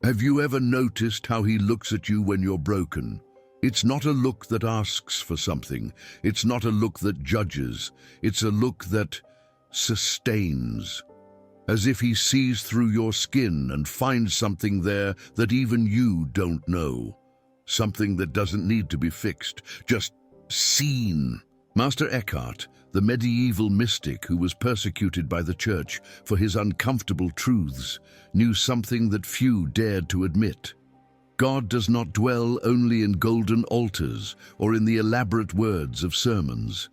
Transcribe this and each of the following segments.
Have you ever noticed how he looks at you when you're broken? It's not a look that asks for something. It's not a look that judges. It's a look that sustains, as if he sees through your skin and finds something there that even you don't know. Something that doesn't need to be fixed, just seen. Master Eckhart, the medieval mystic who was persecuted by the church for his uncomfortable truths, knew something that few dared to admit. God does not dwell only in golden altars or in the elaborate words of sermons.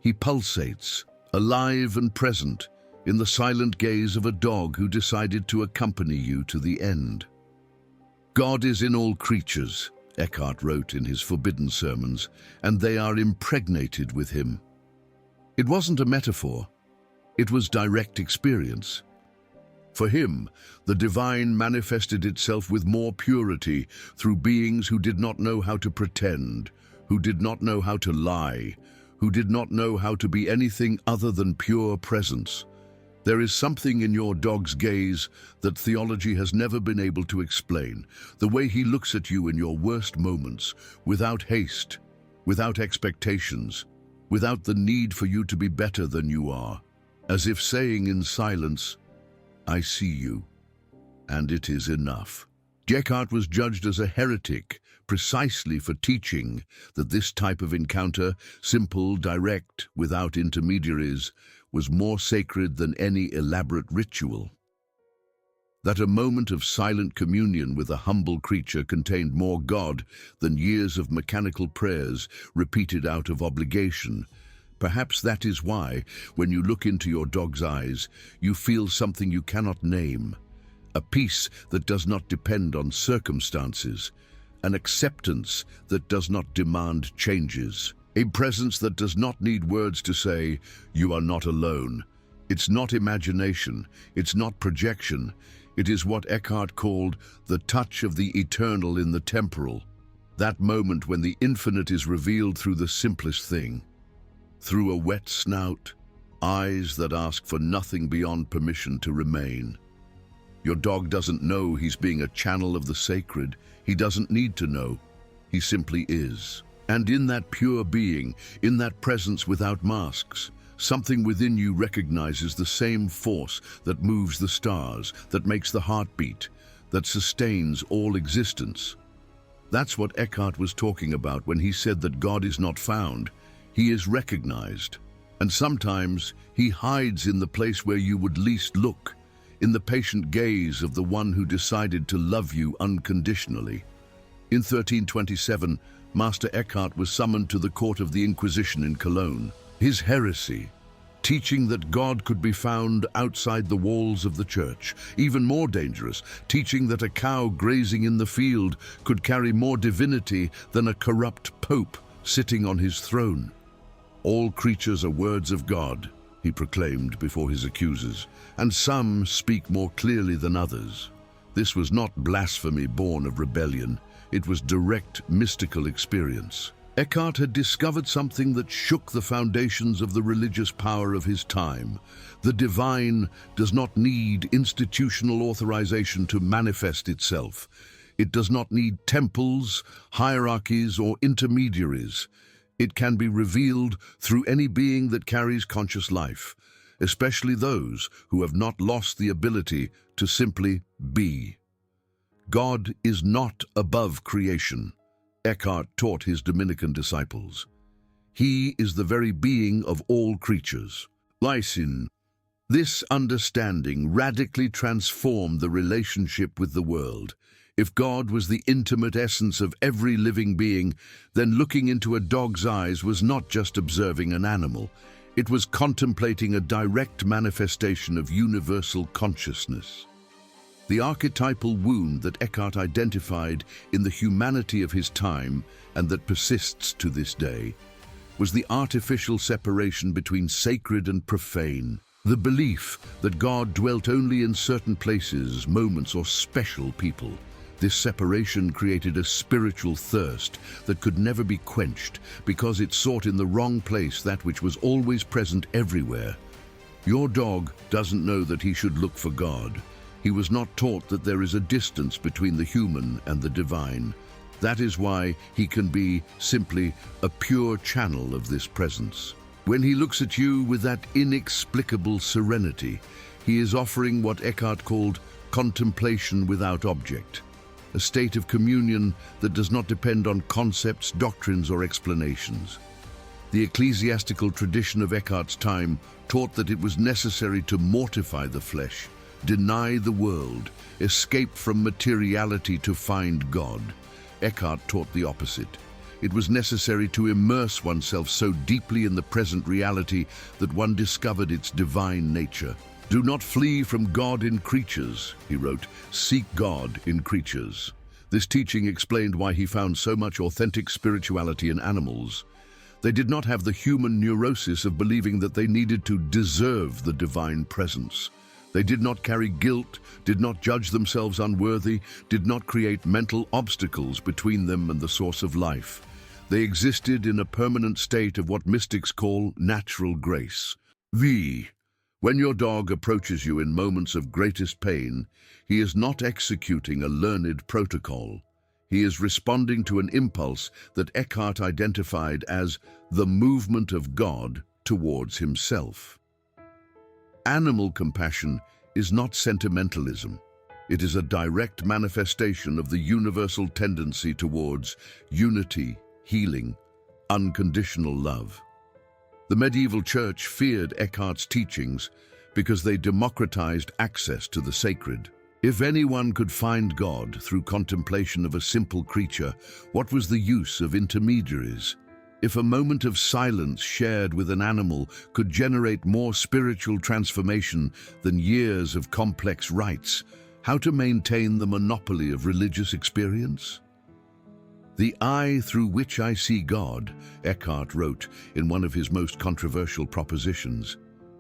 He pulsates, alive and present, in the silent gaze of a dog who decided to accompany you to the end. God is in all creatures, Eckhart wrote in his forbidden sermons, and they are impregnated with him. It wasn't a metaphor, it was direct experience. For him, the divine manifested itself with more purity through beings who did not know how to pretend, who did not know how to lie, who did not know how to be anything other than pure presence. There is something in your dog's gaze that theology has never been able to explain. The way he looks at you in your worst moments, without haste, without expectations, without the need for you to be better than you are, as if saying in silence, "I see you, and it is enough." Eckhart was judged as a heretic precisely for teaching that this type of encounter, simple, direct, without intermediaries, was more sacred than any elaborate ritual. That a moment of silent communion with a humble creature contained more God than years of mechanical prayers repeated out of obligation. Perhaps that is why, when you look into your dog's eyes, you feel something you cannot name. A peace that does not depend on circumstances. An acceptance that does not demand changes. A presence that does not need words to say, "You are not alone." It's not imagination, it's not projection. It is what Eckhart called the touch of the eternal in the temporal. That moment when the infinite is revealed through the simplest thing. Through a wet snout, eyes that ask for nothing beyond permission to remain. Your dog doesn't know he's being a channel of the sacred. He doesn't need to know. He simply is. And in that pure being, in that presence without masks, something within you recognizes the same force that moves the stars, that makes the heart beat, that sustains all existence. That's what Eckhart was talking about when he said that God is not found. He is recognized, and sometimes he hides in the place where you would least look, in the patient gaze of the one who decided to love you unconditionally. In 1327, Master Eckhart was summoned to the court of the Inquisition in Cologne. His heresy, teaching that God could be found outside the walls of the church. Even more dangerous, teaching that a cow grazing in the field could carry more divinity than a corrupt pope sitting on his throne. All creatures are words of God, he proclaimed before his accusers, and some speak more clearly than others. This was not blasphemy born of rebellion. It was direct mystical experience. Eckhart had discovered something that shook the foundations of the religious power of his time. The divine does not need institutional authorization to manifest itself. It does not need temples, hierarchies, or intermediaries. It can be revealed through any being that carries conscious life, especially those who have not lost the ability to simply be. God is not above creation, Eckhart taught his Dominican disciples. He is the very being of all creatures. Lysin. This understanding radically transformed the relationship with the world. If God was the intimate essence of every living being, then looking into a dog's eyes was not just observing an animal. It was contemplating a direct manifestation of universal consciousness. The archetypal wound that Eckhart identified in the humanity of his time, and that persists to this day, was the artificial separation between sacred and profane. The belief that God dwelt only in certain places, moments, or special people. This separation created a spiritual thirst that could never be quenched because it sought in the wrong place that which was always present everywhere. Your dog doesn't know that he should look for God. He was not taught that there is a distance between the human and the divine. That is why he can be simply a pure channel of this presence. When he looks at you with that inexplicable serenity, he is offering what Eckhart called contemplation without object, a state of communion that does not depend on concepts, doctrines, or explanations. The ecclesiastical tradition of Eckhart's time taught that it was necessary to mortify the flesh, deny the world, escape from materiality to find God. Eckhart taught the opposite. It was necessary to immerse oneself so deeply in the present reality that one discovered its divine nature. "Do not flee from God in creatures," he wrote. "Seek God in creatures." This teaching explained why he found so much authentic spirituality in animals. They did not have the human neurosis of believing that they needed to deserve the divine presence. They did not carry guilt, did not judge themselves unworthy, did not create mental obstacles between them and the source of life. They existed in a permanent state of what mystics call natural grace. When your dog approaches you in moments of greatest pain, he is not executing a learned protocol. He is responding to an impulse that Eckhart identified as the movement of God towards himself. Animal compassion is not sentimentalism. It is a direct manifestation of the universal tendency towards unity, healing, unconditional love. The medieval church feared Eckhart's teachings because they democratized access to the sacred. If anyone could find God through contemplation of a simple creature, what was the use of intermediaries? If a moment of silence shared with an animal could generate more spiritual transformation than years of complex rites, how to maintain the monopoly of religious experience? "The eye through which I see God," Eckhart wrote in one of his most controversial propositions,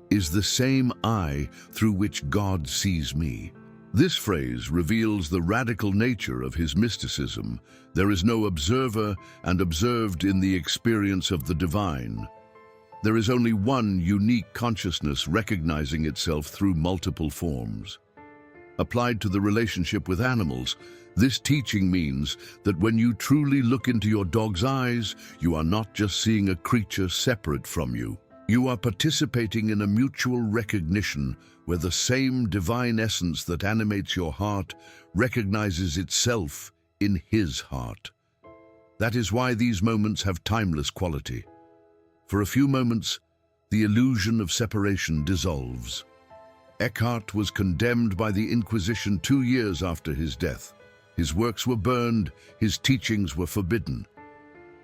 "is the same eye through which God sees me." This phrase reveals the radical nature of his mysticism. There is no observer and observed in the experience of the divine. There is only one unique consciousness recognizing itself through multiple forms. Applied to the relationship with animals, this teaching means that when you truly look into your dog's eyes, you are not just seeing a creature separate from you. You are participating in a mutual recognition where the same divine essence that animates your heart recognizes itself in his heart. That is why these moments have timeless quality. For a few moments, the illusion of separation dissolves. Eckhart was condemned by the Inquisition 2 years after his death. His works were burned, his teachings were forbidden.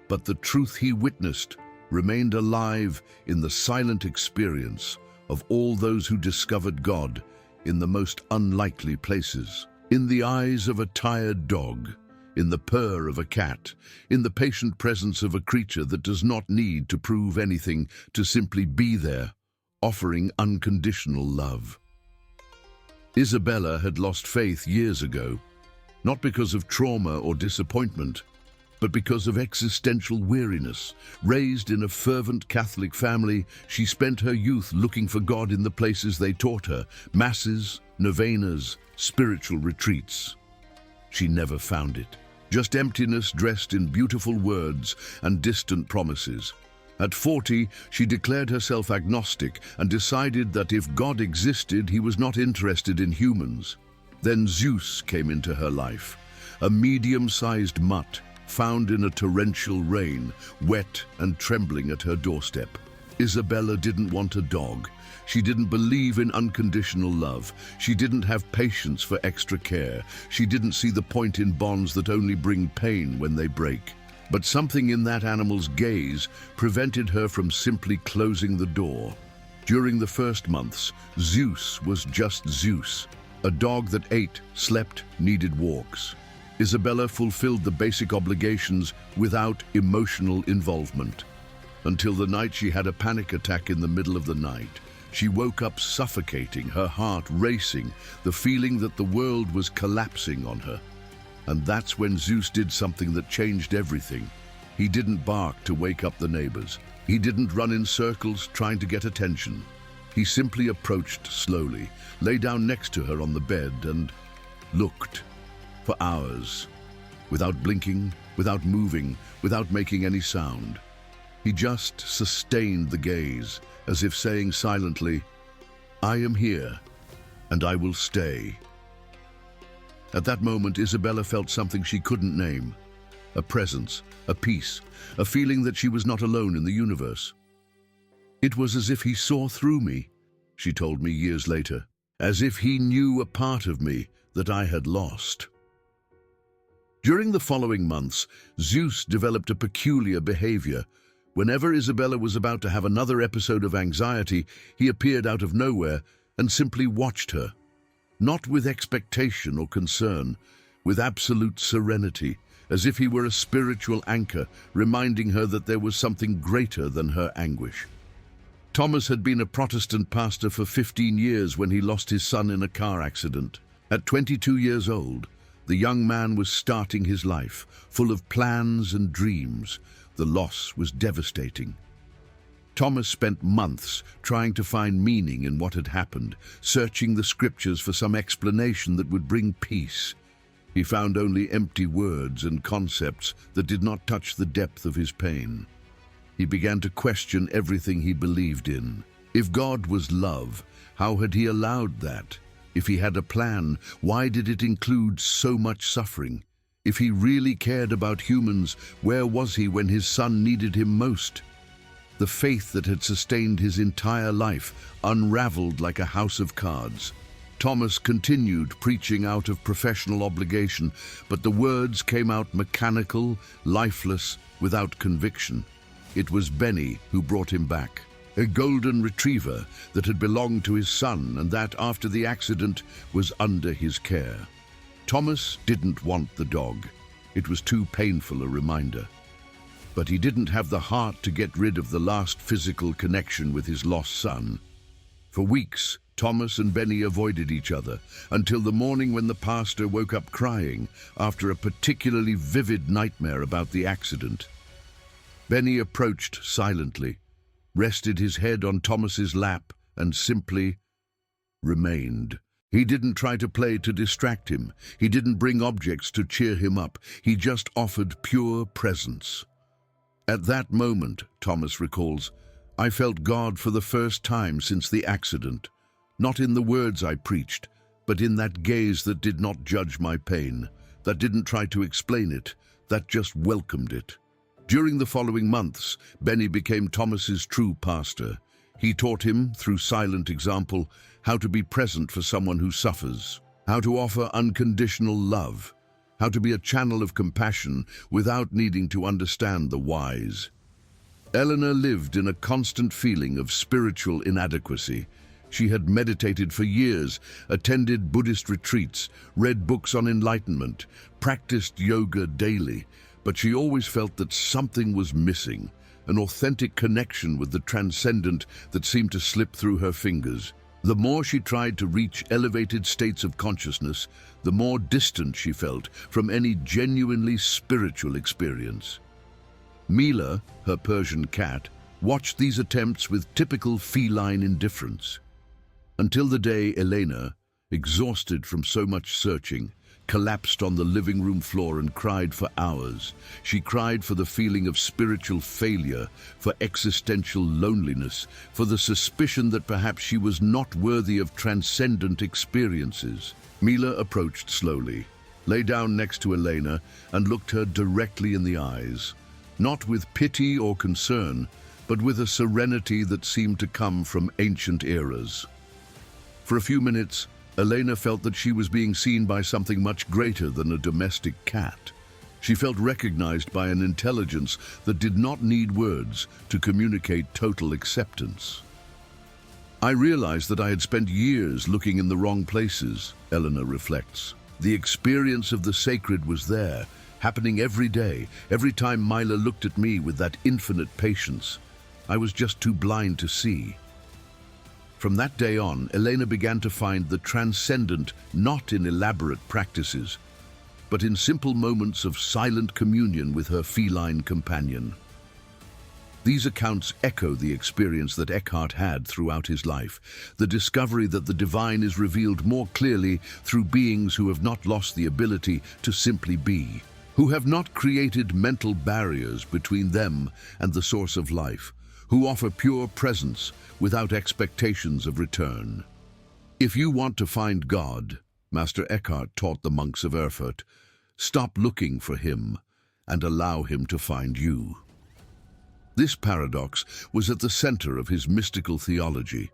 But the truth he witnessed remained alive in the silent experience of all those who discovered God in the most unlikely places. In the eyes of a tired dog, in the purr of a cat, in the patient presence of a creature that does not need to prove anything, to simply be there, offering unconditional love. Isabella had lost faith years ago, not because of trauma or disappointment, but because of existential weariness. Raised in a fervent Catholic family, she spent her youth looking for God in the places they taught her: masses, novenas, spiritual retreats. She never found it. Just emptiness dressed in beautiful words and distant promises. At 40, she declared herself agnostic and decided that if God existed, he was not interested in humans. Then Zeus came into her life, a medium-sized mutt found in a torrential rain, wet and trembling at her doorstep. Isabella didn't want a dog. She didn't believe in unconditional love. She didn't have patience for extra care. She didn't see the point in bonds that only bring pain when they break. But something in that animal's gaze prevented her from simply closing the door. During the first months, Zeus was just Zeus, a dog that ate, slept, needed walks. Isabella fulfilled the basic obligations without emotional involvement. Until the night she had a panic attack in the middle of the night. She woke up suffocating, her heart racing, the feeling that the world was collapsing on her. And that's when Zeus did something that changed everything. He didn't bark to wake up the neighbors. He didn't run in circles trying to get attention. He simply approached slowly, lay down next to her on the bed and looked for hours, without blinking, without moving, without making any sound. He just sustained the gaze, as if saying silently, "I am here, and I will stay." At that moment, Isabella felt something she couldn't name. A presence, a peace, a feeling that she was not alone in the universe. "It was as if he saw through me," she told me years later, "as if he knew a part of me that I had lost." During the following months, Zeus developed a peculiar behavior. Whenever Isabella was about to have another episode of anxiety, he appeared out of nowhere and simply watched her. Not with expectation or concern, with absolute serenity, as if he were a spiritual anchor, reminding her that there was something greater than her anguish. Thomas had been a Protestant pastor for 15 years when he lost his son in a car accident. At 22 years old, the young man was starting his life, full of plans and dreams. The loss was devastating. Thomas spent months trying to find meaning in what had happened, searching the scriptures for some explanation that would bring peace. He found only empty words and concepts that did not touch the depth of his pain. He began to question everything he believed in. If God was love, how had he allowed that? If he had a plan, why did it include so much suffering? If he really cared about humans, where was he when his son needed him most? The faith that had sustained his entire life unraveled like a house of cards. Thomas continued preaching out of professional obligation, but the words came out mechanical, lifeless, without conviction. It was Benny who brought him back, a golden retriever that had belonged to his son and that, after the accident, was under his care. Thomas didn't want the dog. It was too painful a reminder. But he didn't have the heart to get rid of the last physical connection with his lost son. For weeks, Thomas and Benny avoided each other, until the morning when the pastor woke up crying after a particularly vivid nightmare about the accident. Benny approached silently, rested his head on Thomas's lap, and simply remained. He didn't try to play to distract him. He didn't bring objects to cheer him up. He just offered pure presence. At that moment, Thomas recalls, I felt God for the first time since the accident, not in the words I preached, but in that gaze that did not judge my pain, that didn't try to explain it, that just welcomed it. During the following months, Benny became Thomas's true pastor. He taught him, through silent example, how to be present for someone who suffers, how to offer unconditional love, how to be a channel of compassion without needing to understand the whys. Eleanor lived in a constant feeling of spiritual inadequacy. She had meditated for years, attended Buddhist retreats, read books on enlightenment, practiced yoga daily, but she always felt that something was missing, an authentic connection with the transcendent that seemed to slip through her fingers. The more she tried to reach elevated states of consciousness, the more distant she felt from any genuinely spiritual experience. Mila, her Persian cat, watched these attempts with typical feline indifference. Until the day Elena, exhausted from so much searching, collapsed on the living room floor and cried for hours. She cried for the feeling of spiritual failure, for existential loneliness, for the suspicion that perhaps she was not worthy of transcendent experiences. Mila approached slowly, lay down next to Elena, and looked her directly in the eyes, not with pity or concern, but with a serenity that seemed to come from ancient eras. For a few minutes, Elena felt that she was being seen by something much greater than a domestic cat. She felt recognized by an intelligence that did not need words to communicate total acceptance. I realized that I had spent years looking in the wrong places, Eleanor reflects. The experience of the sacred was there, happening every day, every time Mila looked at me with that infinite patience. I was just too blind to see. From that day on, Elena began to find the transcendent not in elaborate practices, but in simple moments of silent communion with her feline companion. These accounts echo the experience that Eckhart had throughout his life, the discovery that the divine is revealed more clearly through beings who have not lost the ability to simply be, who have not created mental barriers between them and the source of life, who offer pure presence without expectations of return. If you want to find God, Master Eckhart taught the monks of Erfurt, stop looking for him and allow him to find you. This paradox was at the center of his mystical theology.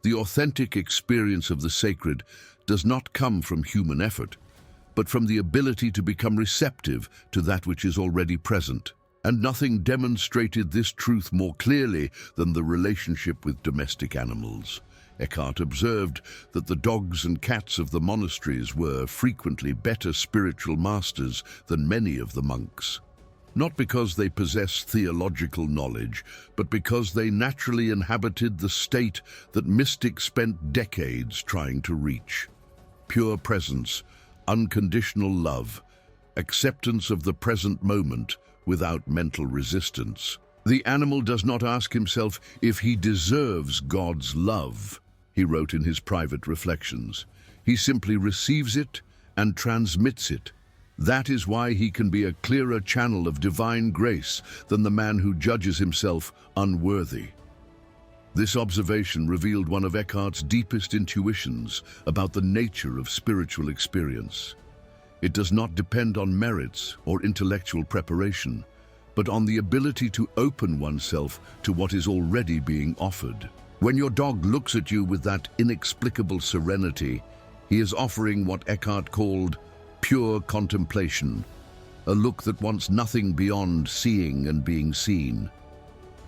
The authentic experience of the sacred does not come from human effort, but from the ability to become receptive to that which is already present. And nothing demonstrated this truth more clearly than the relationship with domestic animals. Eckhart observed that the dogs and cats of the monasteries were frequently better spiritual masters than many of the monks. Not because they possessed theological knowledge, but because they naturally inhabited the state that mystics spent decades trying to reach. Pure presence, unconditional love, acceptance of the present moment without mental resistance. The animal does not ask himself if he deserves God's love, he wrote in his private reflections. He simply receives it and transmits it. That is why he can be a clearer channel of divine grace than the man who judges himself unworthy. This observation revealed one of Eckhart's deepest intuitions about the nature of spiritual experience. It does not depend on merits or intellectual preparation, but on the ability to open oneself to what is already being offered. When your dog looks at you with that inexplicable serenity, he is offering what Eckhart called pure contemplation, a look that wants nothing beyond seeing and being seen.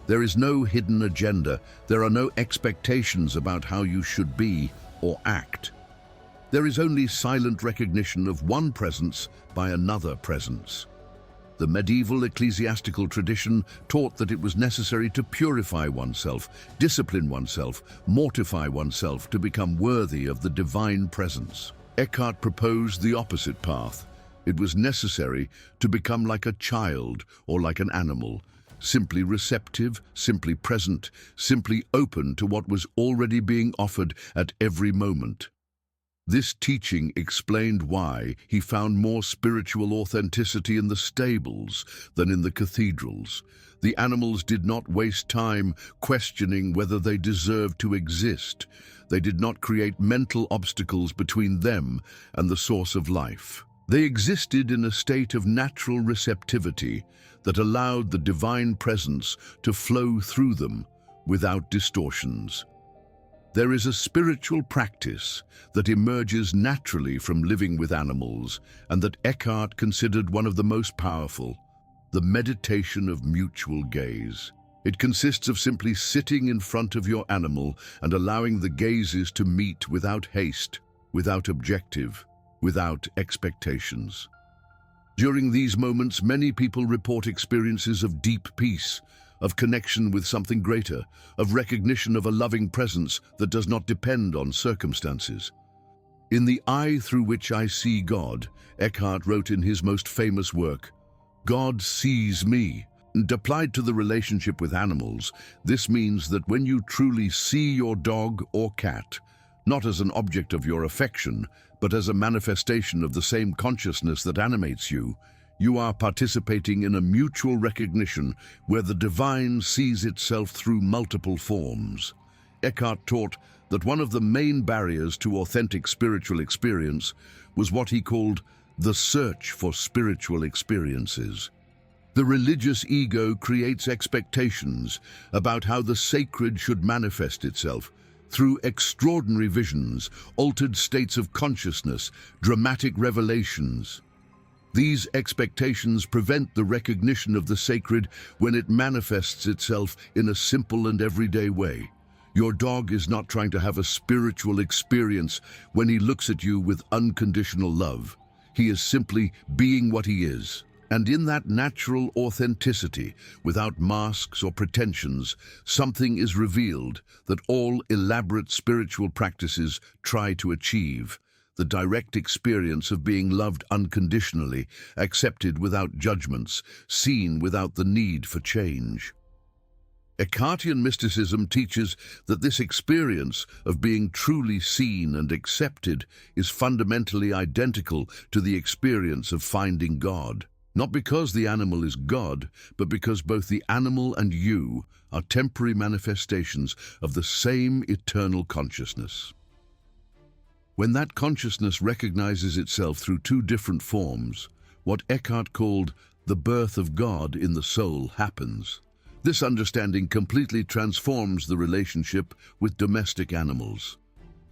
There is no hidden agenda. There are no expectations about how you should be or act. There is only silent recognition of one presence by another presence. The medieval ecclesiastical tradition taught that it was necessary to purify oneself, discipline oneself, mortify oneself to become worthy of the divine presence. Eckhart proposed the opposite path. It was necessary to become like a child or like an animal, simply receptive, simply present, simply open to what was already being offered at every moment. This teaching explained why he found more spiritual authenticity in the stables than in the cathedrals. The animals did not waste time questioning whether they deserved to exist. They did not create mental obstacles between them and the source of life. They existed in a state of natural receptivity that allowed the divine presence to flow through them without distortions. There is a spiritual practice that emerges naturally from living with animals and that Eckhart considered one of the most powerful, the meditation of mutual gaze. It consists of simply sitting in front of your animal and allowing the gazes to meet without haste, without objective, without expectations. During these moments, many people report experiences of deep peace, of connection with something greater, of recognition of a loving presence that does not depend on circumstances. In the eye through which I see God, Eckhart wrote in his most famous work, God sees me. And applied to the relationship with animals, this means that when you truly see your dog or cat, not as an object of your affection, but as a manifestation of the same consciousness that animates you, you are participating in a mutual recognition where the divine sees itself through multiple forms. Eckhart taught that one of the main barriers to authentic spiritual experience was what he called the search for spiritual experiences. The religious ego creates expectations about how the sacred should manifest itself through extraordinary visions, altered states of consciousness, dramatic revelations. These expectations prevent the recognition of the sacred when it manifests itself in a simple and everyday way. Your dog is not trying to have a spiritual experience when he looks at you with unconditional love. He is simply being what he is. And in that natural authenticity, without masks or pretensions, something is revealed that all elaborate spiritual practices try to achieve: the direct experience of being loved unconditionally, accepted without judgments, seen without the need for change. Eckhartian mysticism teaches that this experience of being truly seen and accepted is fundamentally identical to the experience of finding God. Not because the animal is God, but because both the animal and you are temporary manifestations of the same eternal consciousness. When that consciousness recognizes itself through two different forms, what Eckhart called the birth of God in the soul happens. This understanding completely transforms the relationship with domestic animals.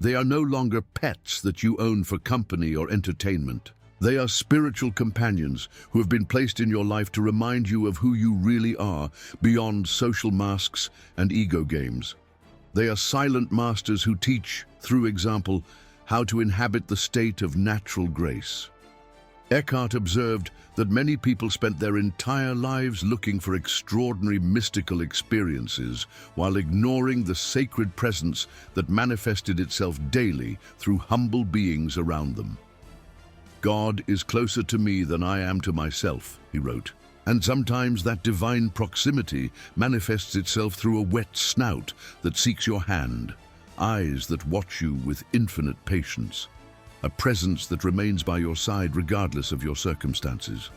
They are no longer pets that you own for company or entertainment. They are spiritual companions who have been placed in your life to remind you of who you really are beyond social masks and ego games. They are silent masters who teach, through example, how to inhabit the state of natural grace. Eckhart observed that many people spent their entire lives looking for extraordinary mystical experiences while ignoring the sacred presence that manifested itself daily through humble beings around them. "God is closer to me than I am to myself," he wrote, and sometimes that divine proximity manifests itself through a wet snout that seeks your hand, eyes that watch you with infinite patience, a presence that remains by your side regardless of your circumstances.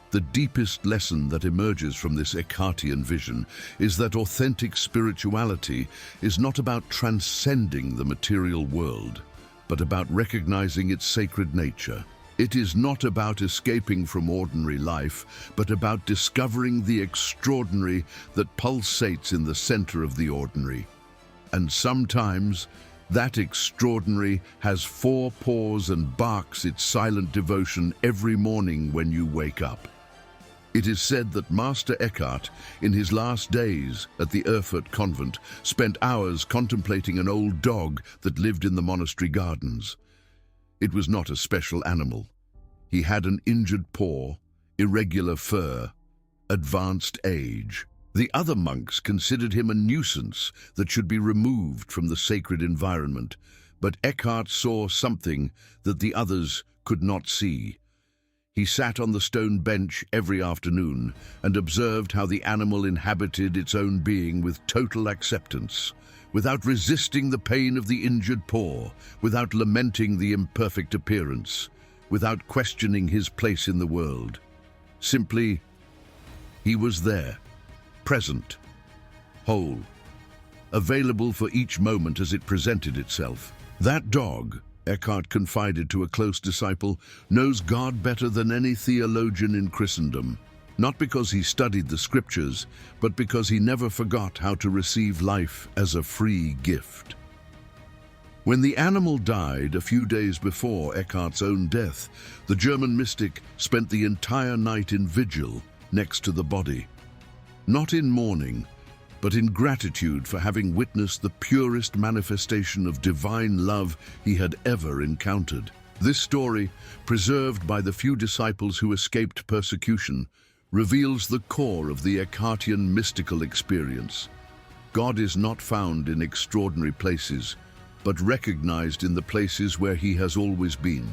The deepest lesson that emerges from this Eckhartian vision is that authentic spirituality is not about transcending the material world, but about recognizing its sacred nature. It is not about escaping from ordinary life, but about discovering the extraordinary that pulsates in the center of the ordinary. And sometimes, that extraordinary has four paws and barks its silent devotion every morning when you wake up. It is said that Master Eckhart, in his last days at the Erfurt convent, spent hours contemplating an old dog that lived in the monastery gardens. It was not a special animal. He had an injured paw, irregular fur, advanced age. The other monks considered him a nuisance that should be removed from the sacred environment, but Eckhart saw something that the others could not see. He sat on the stone bench every afternoon and observed how the animal inhabited its own being with total acceptance, without resisting the pain of the injured paw, without lamenting the imperfect appearance, without questioning his place in the world. Simply, he was there. Present, whole, available for each moment as it presented itself. That dog, Eckhart confided to a close disciple, knows God better than any theologian in Christendom, not because he studied the scriptures, but because he never forgot how to receive life as a free gift. When the animal died a few days before Eckhart's own death, the German mystic spent the entire night in vigil next to the body. Not in mourning, but in gratitude for having witnessed the purest manifestation of divine love he had ever encountered. This story, preserved by the few disciples who escaped persecution, reveals the core of the Eckhartian mystical experience. God is not found in extraordinary places, but recognized in the places where he has always been.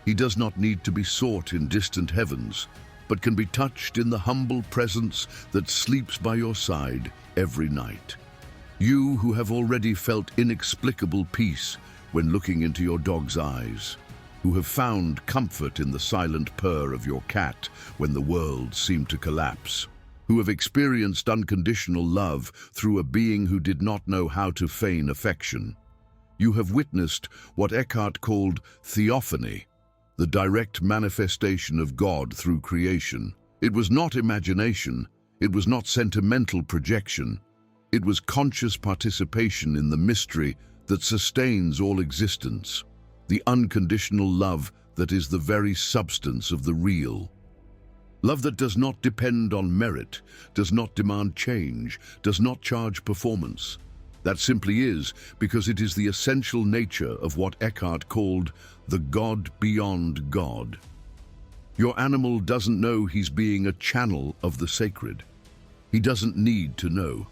He does not need to be sought in distant heavens, but can be touched in the humble presence that sleeps by your side every night. You who have already felt inexplicable peace when looking into your dog's eyes, who have found comfort in the silent purr of your cat when the world seemed to collapse, who have experienced unconditional love through a being who did not know how to feign affection. You have witnessed what Eckhart called theophany, the direct manifestation of God through creation. It was not imagination, it was not sentimental projection, it was conscious participation in the mystery that sustains all existence, the unconditional love that is the very substance of the real. Love that does not depend on merit, does not demand change, does not charge performance. That simply is because it is the essential nature of what Eckhart called the God beyond God. Your animal doesn't know he's being a channel of the sacred. He doesn't need to know.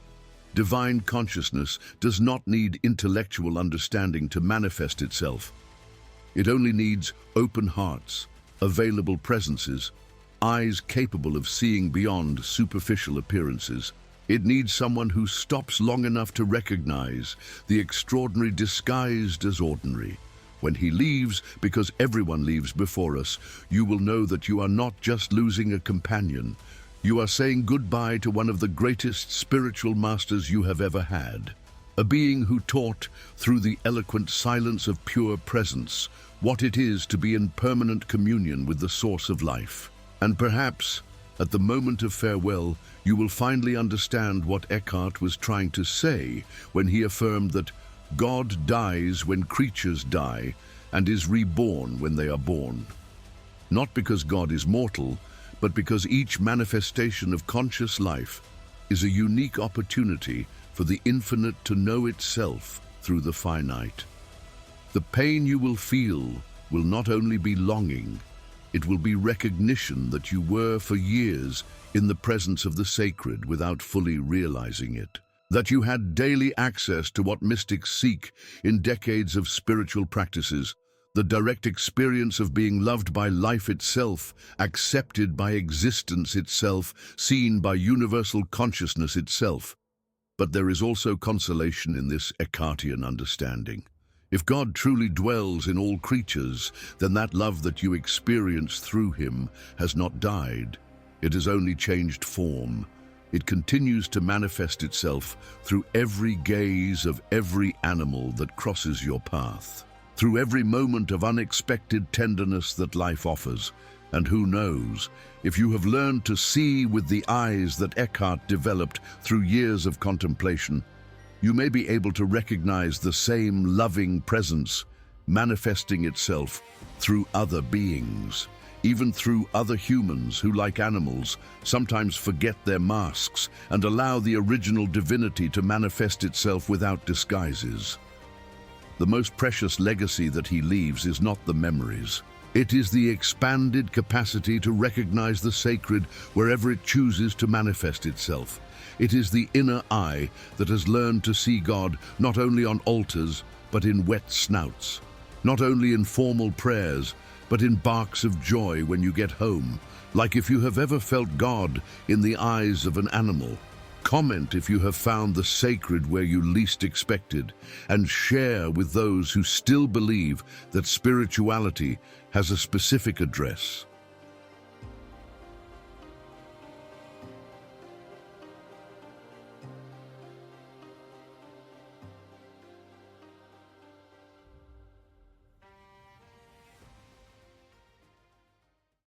Divine consciousness does not need intellectual understanding to manifest itself. It only needs open hearts, available presences, eyes capable of seeing beyond superficial appearances, It needs someone who stops long enough to recognize the extraordinary disguised as ordinary. When he leaves, because everyone leaves before us, you will know that you are not just losing a companion. You are saying goodbye to one of the greatest spiritual masters you have ever had. A being who taught, through the eloquent silence of pure presence, what it is to be in permanent communion with the source of life. And perhaps, at the moment of farewell, you will finally understand what Eckhart was trying to say when he affirmed that God dies when creatures die and is reborn when they are born. Not because God is mortal, but because each manifestation of conscious life is a unique opportunity for the infinite to know itself through the finite. The pain you will feel will not only be longing, it will be recognition that you were for years in the presence of the sacred without fully realizing it. That you had daily access to what mystics seek in decades of spiritual practices, the direct experience of being loved by life itself, accepted by existence itself, seen by universal consciousness itself. But there is also consolation in this Eckhartian understanding. If God truly dwells in all creatures, then that love that you experience through him has not died. It has only changed form. It continues to manifest itself through every gaze of every animal that crosses your path, through every moment of unexpected tenderness that life offers. And who knows, if you have learned to see with the eyes that Eckhart developed through years of contemplation, you may be able to recognize the same loving presence manifesting itself through other beings, even through other humans who, like animals, sometimes forget their masks and allow the original divinity to manifest itself without disguises. The most precious legacy that he leaves is not the memories. It is the expanded capacity to recognize the sacred wherever it chooses to manifest itself. It is the inner eye that has learned to see God not only on altars, but in wet snouts. Not only in formal prayers, but in barks of joy when you get home. Like if you have ever felt God in the eyes of an animal. Comment if you have found the sacred where you least expected, and share with those who still believe that spirituality has a specific address.